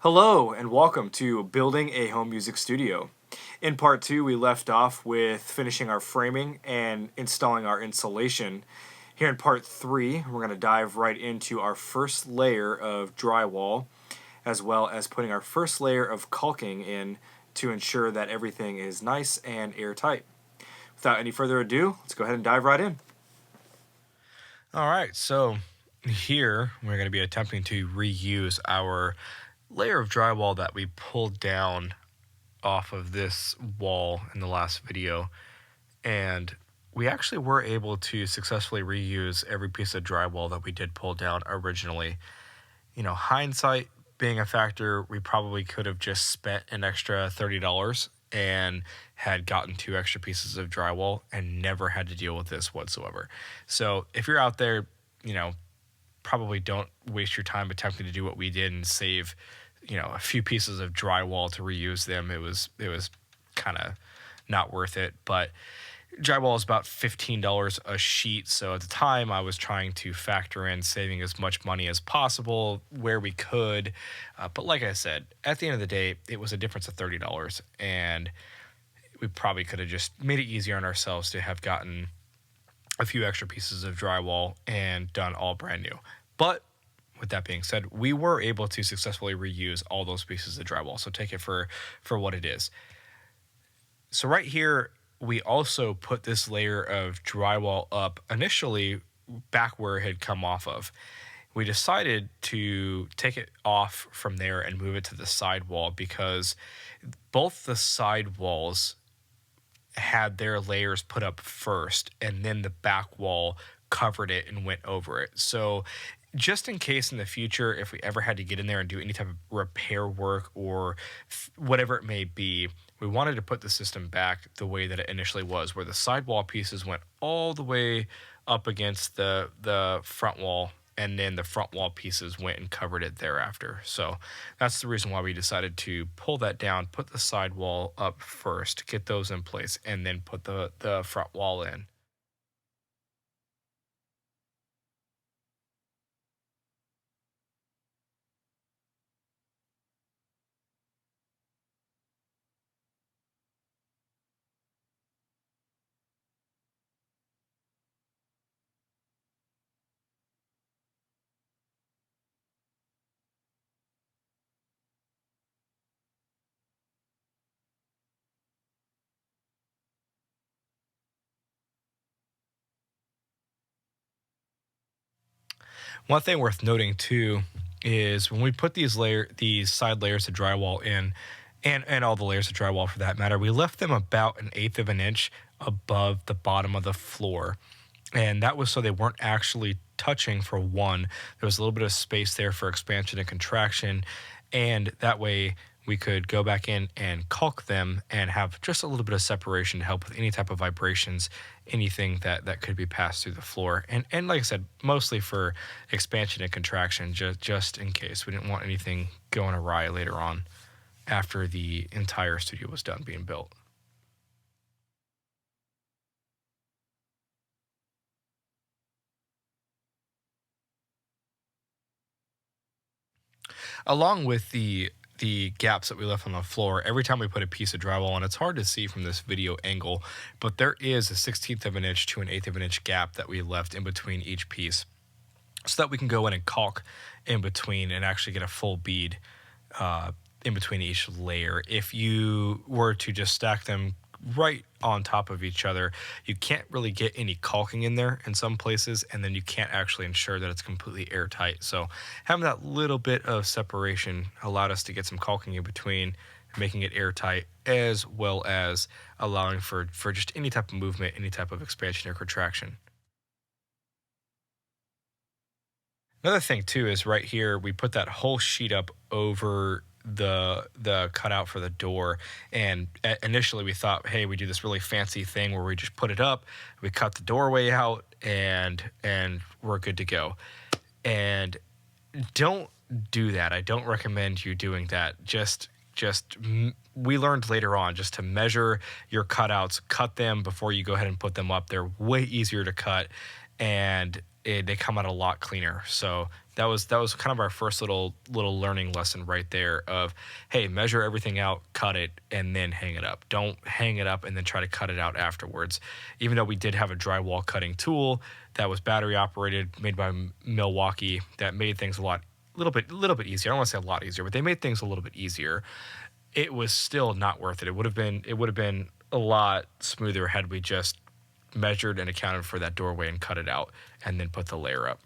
Hello and welcome to Building a Home Music Studio. In part 2, we left off with finishing our framing and installing our insulation. Here in part 3, we're going to dive right into our first layer of drywall, as well as putting our first layer of caulking in to ensure that everything is nice and airtight. Without any further ado, let's go ahead and dive right in. All right, so here we're going to be attempting to reuse our layer of drywall that we pulled down off of this wall in the last video. And we actually were able to successfully reuse every piece of drywall that we did pull down originally. You know, hindsight being a factor, we probably could have just spent an extra $30 and had gotten 2 extra pieces of drywall and never had to deal with this whatsoever. So if you're out there, probably don't waste your time attempting to do what we did and save, a few pieces of drywall to reuse them. It was kind of not worth it, but drywall is about $15 a sheet. So at the time I was trying to factor in saving as much money as possible where we could. But like I said, at the end of the day, it was a difference of $30, and we probably could have just made it easier on ourselves to have gotten a few extra pieces of drywall and done all brand new. But with that being said, we were able to successfully reuse all those pieces of drywall. So take it for what it is. So right here, we also put this layer of drywall up initially back where it had come off of. We decided to take it off from there and move it to the side wall because both the side walls had their layers put up first, and then the back wall covered it and went over it. So just in case in the future, if we ever had to get in there and do any type of repair work or whatever it may be, we wanted to put the system back the way that it initially was, where the sidewall pieces went all the way up against the front wall, and then the front wall pieces went and covered it thereafter. So that's the reason why we decided to pull that down, put the side wall up first, get those in place, and then put the front wall in. One thing worth noting too is when we put these side layers of drywall in, and all the layers of drywall for that matter, we left them about 1/8 of an inch above the bottom of the floor. And that was so they weren't actually touching, for one. There was a little bit of space there for expansion and contraction. And that way we could go back in and caulk them and have just a little bit of separation to help with any type of vibrations, anything that could be passed through the floor. And like I said, mostly for expansion and contraction, just in case. We didn't want anything going awry later on after the entire studio was done being built. Along with the gaps that we left on the floor, every time we put a piece of drywall, and it's hard to see from this video angle, but there is a 1/16 of an inch to 1/8 of an inch gap that we left in between each piece, so that we can go in and caulk in between and actually get a full bead in between each layer. If you were to just stack them right on top of each other, you can't really get any caulking in there in some places, and then you can't actually ensure that it's completely airtight. So having that little bit of separation allowed us to get some caulking in between, making it airtight, as well as allowing for just any type of movement, any type of expansion or contraction. Another thing too is right here we put that whole sheet up over the cutout for the door, and initially we thought, hey, we do this really fancy thing where we just put it up, we cut the doorway out, and we're good to go. And don't do that. I don't recommend you doing that. We learned later on just to measure your cutouts, cut them before you go ahead and put them up. They're way easier to cut, and they come out a lot cleaner. So That was kind of our first little learning lesson right there of, hey, measure everything out, cut it, and then hang it up. Don't hang it up and then try to cut it out afterwards. Even though we did have a drywall cutting tool that was battery operated, made by Milwaukee, that made things little bit easier. I don't want to say a lot easier, but they made things a little bit easier. It was still not worth it. It would have been a lot smoother had we just measured and accounted for that doorway and cut it out and then put the layer up.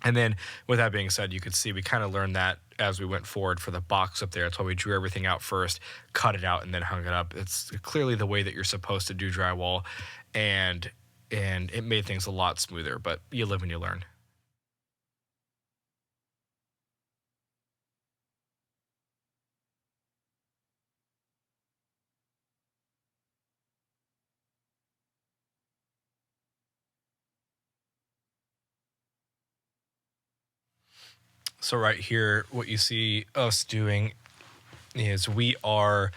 And then, with that being said, you could see we kind of learned that as we went forward for the box up there. That's why we drew everything out first, cut it out, and then hung it up. It's clearly the way that you're supposed to do drywall, and it made things a lot smoother. But you live and you learn. So right here, what you see us doing is we are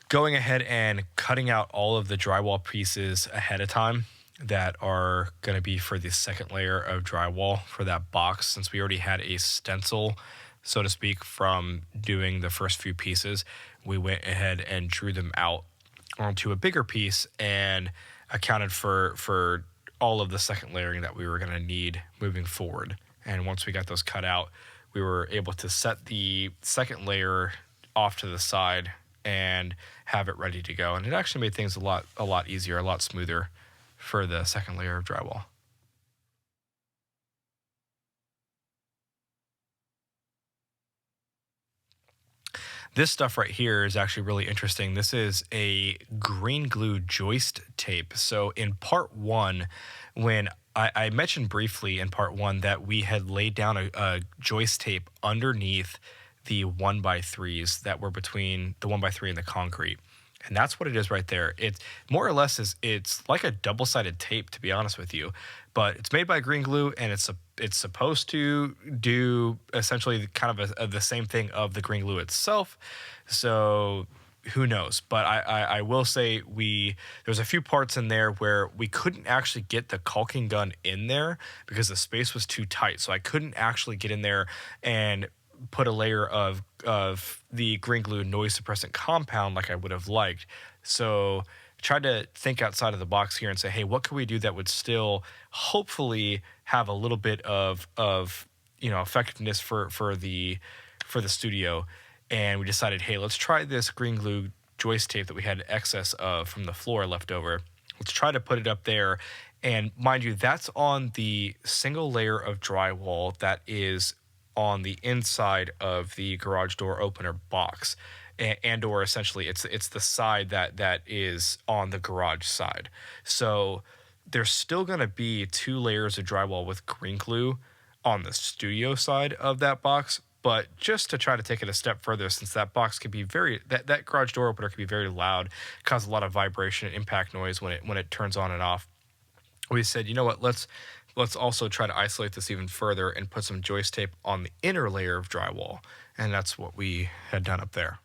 going ahead and cutting out all of the drywall pieces ahead of time that are going to be for the second layer of drywall for that box, since we already had a stencil, so to speak, from doing the first few pieces. We went ahead and drew them out onto a bigger piece and accounted for all of the second layering that we were going to need moving forward. And once we got those cut out, we were able to set the second layer off to the side and have it ready to go. And it actually made things a lot easier, a lot smoother for the second layer of drywall. This stuff right here is actually really interesting. This is a green glue joist tape. So in part one, when I mentioned briefly in part one that we had laid down a joist tape underneath the 1x3s that were between the 1x3 and the concrete. And that's what it is right there. It's more or less is it's like a double-sided tape, to be honest with you, but it's made by Green Glue, and it's supposed to do essentially kind of the same thing of the Green Glue itself. So who knows? But I will say there's a few parts in there where we couldn't actually get the caulking gun in there because the space was too tight. So I couldn't actually get in there and put a layer of the green glue noise suppressant compound like I would have liked. So tried to think outside of the box here and say, hey, what could we do that would still hopefully have a little bit of effectiveness for the studio. And we decided, hey, let's try this green glue joist tape that we had excess of from the floor left over. Let's try to put it up there. And mind you, that's on the single layer of drywall that is on the inside of the garage door opener box, and or essentially it's the side that is on the garage side. So there's still going to be two layers of drywall with green glue on the studio side of that box. But just to try to take it a step further, since that box could be that garage door opener could be very loud, cause a lot of vibration and impact noise when it turns on and off, we said, you know what, let's also try to isolate this even further and put some joist tape on the inner layer of drywall. And that's what we had done up there.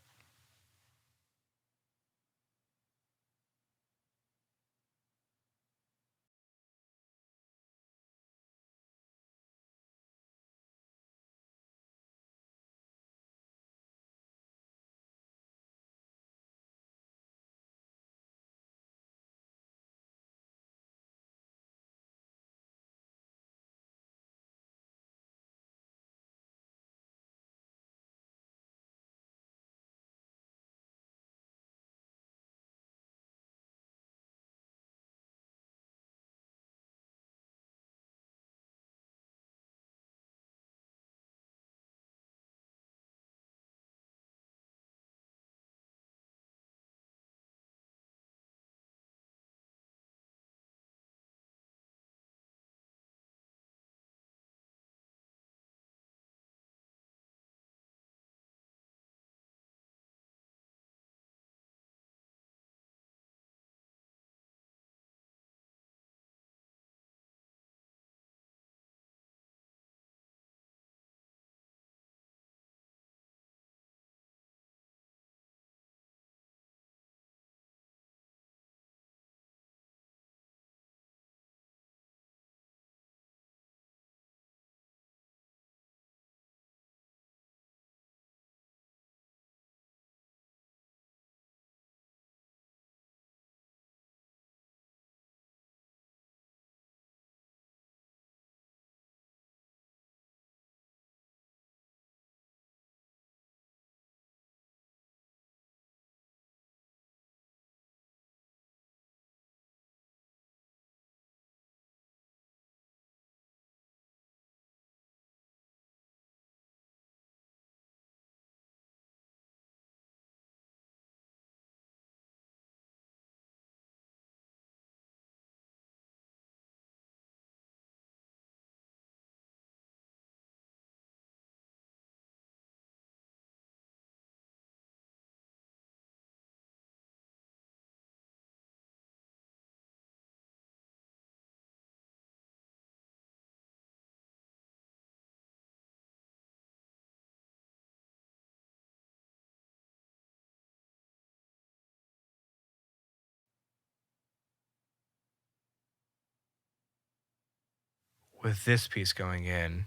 with this piece going in,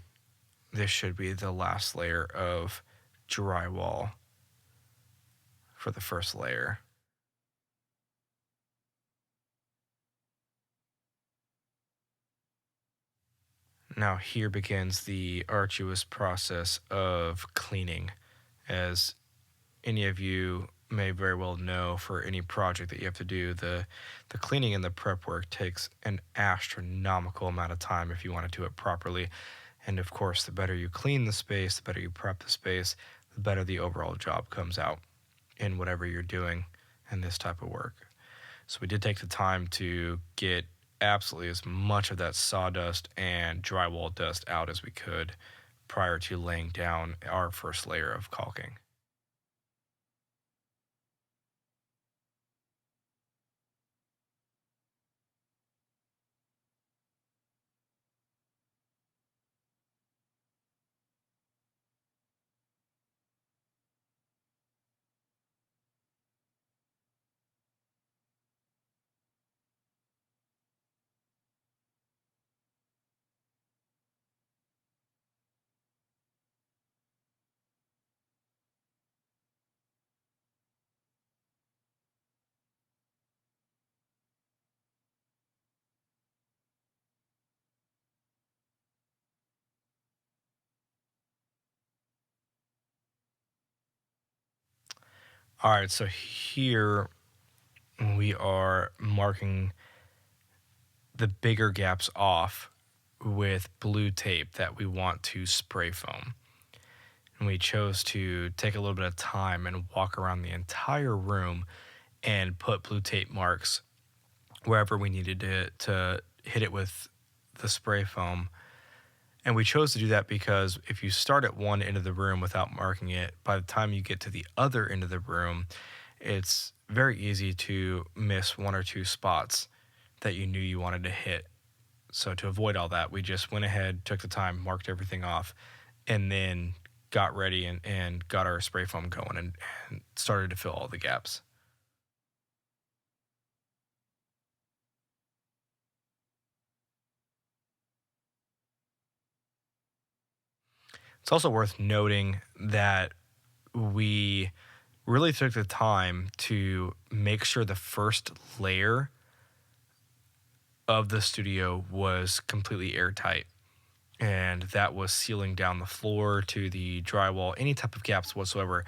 this should be the last layer of drywall for the first layer. Now here begins the arduous process of cleaning. As any of you may very well know, for any project that you have to do, the cleaning and the prep work takes an astronomical amount of time if you want to do it properly. And of course, the better you clean the space, the better you prep the space, the better the overall job comes out in whatever you're doing in this type of work. So we did take the time to get absolutely as much of that sawdust and drywall dust out as we could prior to laying down our first layer of caulking. All right, so here we are marking the bigger gaps off with blue tape that we want to spray foam. And we chose to take a little bit of time and walk around the entire room and put blue tape marks wherever we needed to hit it with the spray foam. And we chose to do that because if you start at one end of the room without marking it, by the time you get to the other end of the room, it's very easy to miss one or two spots that you knew you wanted to hit. So to avoid all that, we just went ahead, took the time, marked everything off, and then got ready and got our spray foam going and started to fill all the gaps. It's also worth noting that we really took the time to make sure the first layer of the studio was completely airtight. And that was sealing down the floor to the drywall, any type of gaps whatsoever.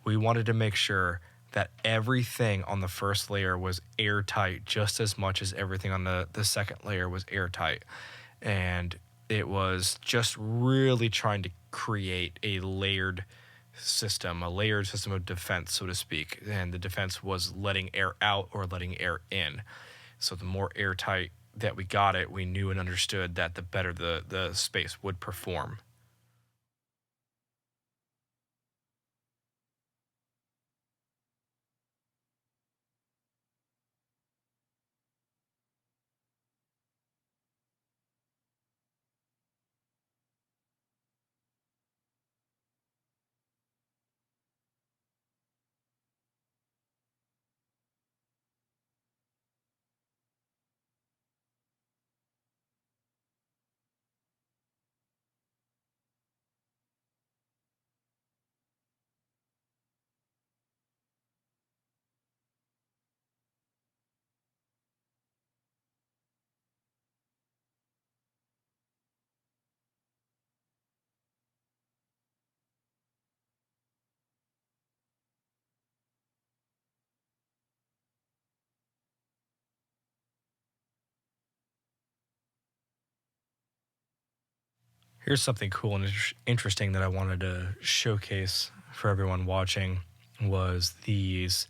We wanted to make sure that everything on the first layer was airtight just as much as everything on the second layer was airtight. And it was just really trying to create a layered system of defense, so to speak. And the defense was letting air out or letting air in. So the more airtight that we got it, we knew and understood that the better the space would perform. Here's something cool and interesting that I wanted to showcase for everyone watching was these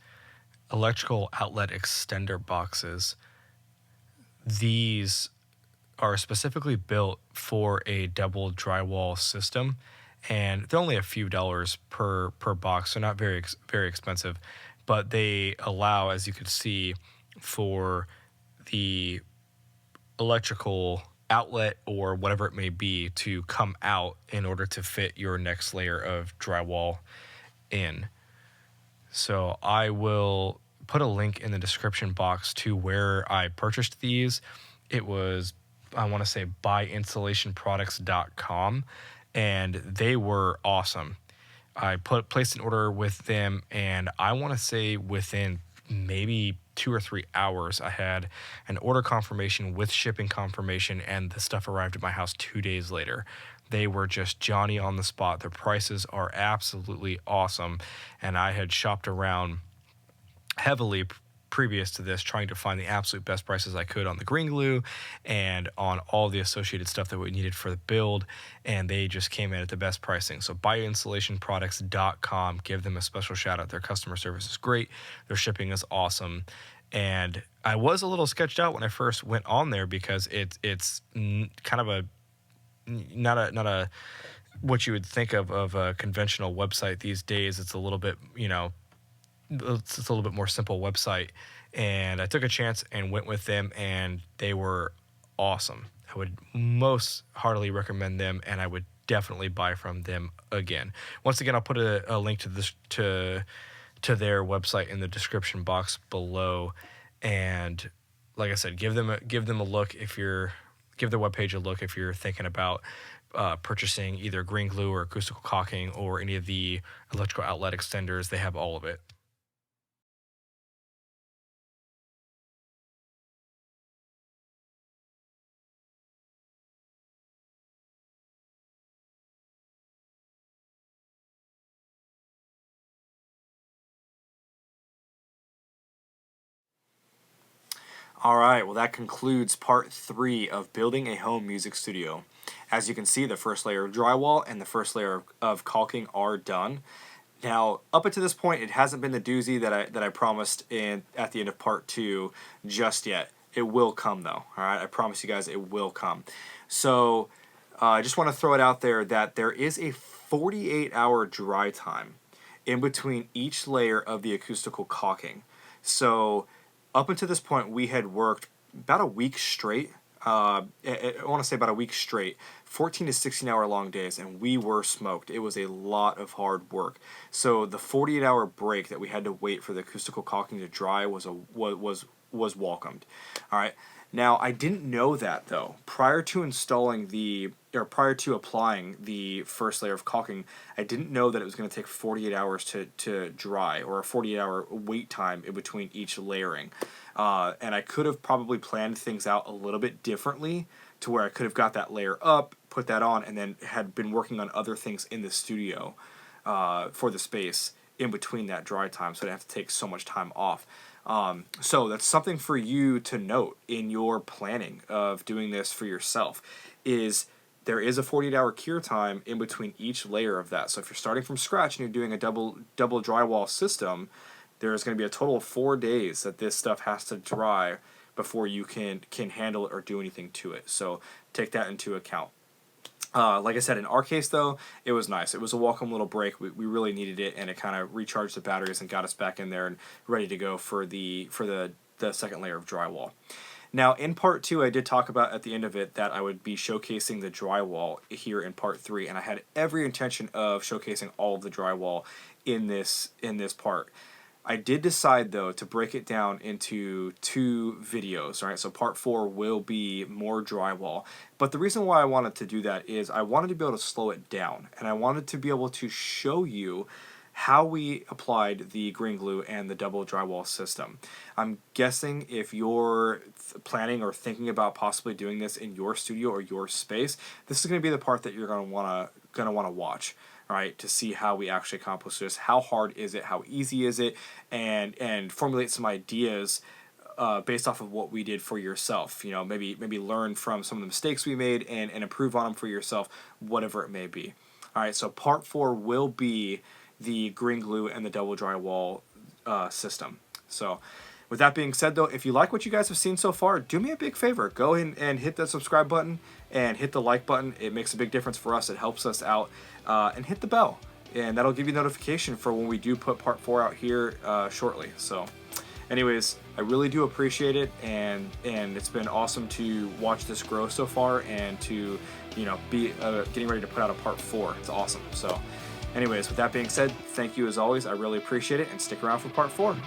electrical outlet extender boxes. These are specifically built for a double drywall system, and they're only a few dollars per box, so not very expensive, but they allow, as you can see, for the electrical outlet or whatever it may be to come out in order to fit your next layer of drywall in. So I will put a link in the description box to where I purchased these. It was I want to say buyinstllationproducts.com, and they were awesome. I placed an order with them, and I want to say within maybe 2 or 3 hours, I had an order confirmation with shipping confirmation, and the stuff arrived at my house 2 days later. They were just Johnny on the spot. Their prices are absolutely awesome, and I had shopped around heavily previous to this, trying to find the absolute best prices I could on the green glue and on all the associated stuff that we needed for the build, and they just came in at the best pricing. So buyinstallationproducts.com, give them a special shout out. Their customer service is great, their shipping is awesome, and I was a little sketched out when I first went on there because it's kind of a not a what you would think of a conventional website these days. It's a little bit, it's a little bit more simple website, and I took a chance and went with them, and they were awesome. I would most heartily recommend them, and I would definitely buy from them again. Once again, I'll put a link to this to their website in the description box below, and like I said, give them a look if you're give their webpage a look if you're thinking about purchasing either green glue or acoustical caulking or any of the electrical outlet extenders. They have all of it. All right, well, that concludes part 3 of building a home music studio. As you can see, the first layer of drywall and the first layer of caulking are done. Now, up until this point, it hasn't been the doozy that I promised at the end of part 2 just yet. It will come, though. All right, I promise you guys it will come. So I just want to throw it out there that there is a 48-hour dry time in between each layer of the acoustical caulking. So up until this point, we had worked about a week straight. I want to say about a week straight, 14 to 16 hour long days, and we were smoked. It was a lot of hard work. So the 48-hour break that we had to wait for the acoustical caulking to dry was welcomed. All right. Now, I didn't know that, though. Prior to applying the first layer of caulking, I didn't know that it was going to take 48 hours to dry, or a 48-hour wait time in between each layering. And I could have probably planned things out a little bit differently to where I could have got that layer up, put that on, and then had been working on other things in the studio for the space in between that dry time, so I didn't have to take so much time off. So that's something for you to note in your planning of doing this for yourself, is there is a 48-hour cure time in between each layer of that. So if you're starting from scratch and you're doing a double drywall system, there's going to be a total of 4 days that this stuff has to dry before you can handle it or do anything to it. So take that into account. Like I said, in our case, though, it was nice. It was a welcome little break. We really needed it, and it kind of recharged the batteries and got us back in there and ready to go for the second layer of drywall. Now, in part 2, I did talk about at the end of it that I would be showcasing the drywall here in part 3, and I had every intention of showcasing all of the drywall in this part. I did decide, though, to break it down into 2 videos, right? So part 4 will be more drywall. But the reason why I wanted to do that is I wanted to be able to slow it down, and I wanted to be able to show you how we applied the green glue and the double drywall system. I'm guessing if you're planning or thinking about possibly doing this in your studio or your space, this is going to be the part that you're going to want to watch. Right, to see how we actually accomplish this, how hard is it, how easy is it, and formulate some ideas based off of what we did for yourself. Maybe learn from some of the mistakes we made and improve on them for yourself, whatever it may be. All right, so part 4 will be the green glue and the double drywall system. So with that being said, though, if you like what you guys have seen so far, do me a big favor. Go ahead and hit that subscribe button and hit the like button. It makes a big difference for us. It helps us out. And hit the bell, and that'll give you notification for when we do put part 4 out here shortly. So anyways, I really do appreciate it, and it's been awesome to watch this grow so far, and to be getting ready to put out a part 4. It's awesome. So anyways, with that being said, thank you as always. I really appreciate it, and stick around for part 4.